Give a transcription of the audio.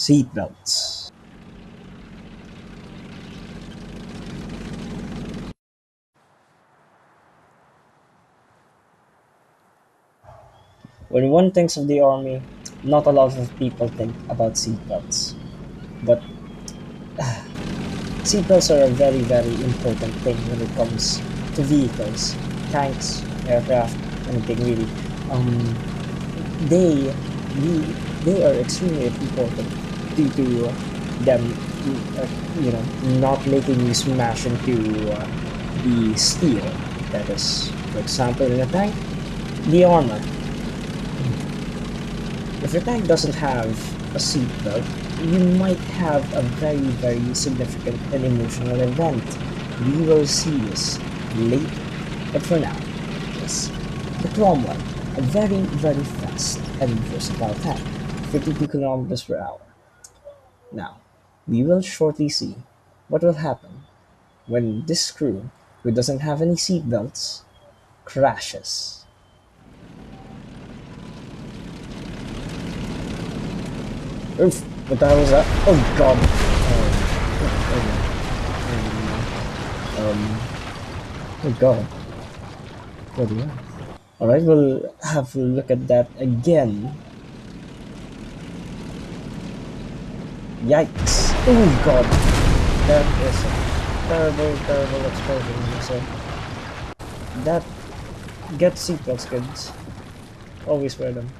Seatbelts. When one thinks of the army, not a lot of people think about seatbelts. But seatbelts are a very, very important thing when it comes to vehicles, tanks, aircraft, anything really. Um, they, they are extremely important due to them, not making you smash into the steel. That is, for example, in a tank, the armor. If your tank doesn't have a seatbelt, you might have a very, very significant and emotional event. We will see this later. But for now, yes, the Cromwell, a very, very fast and versatile tank, 52 kilometers per hour. Now, we will shortly see what will happen when this crew, who doesn't have any seatbelts, crashes. Oof, what the hell was that? Oh god. Oh god. What do you have? Alright, we'll have a look at that again. Yikes. Oh god. That is a terrible, terrible explosion. So, that, get seatbelts, kids. Always wear them.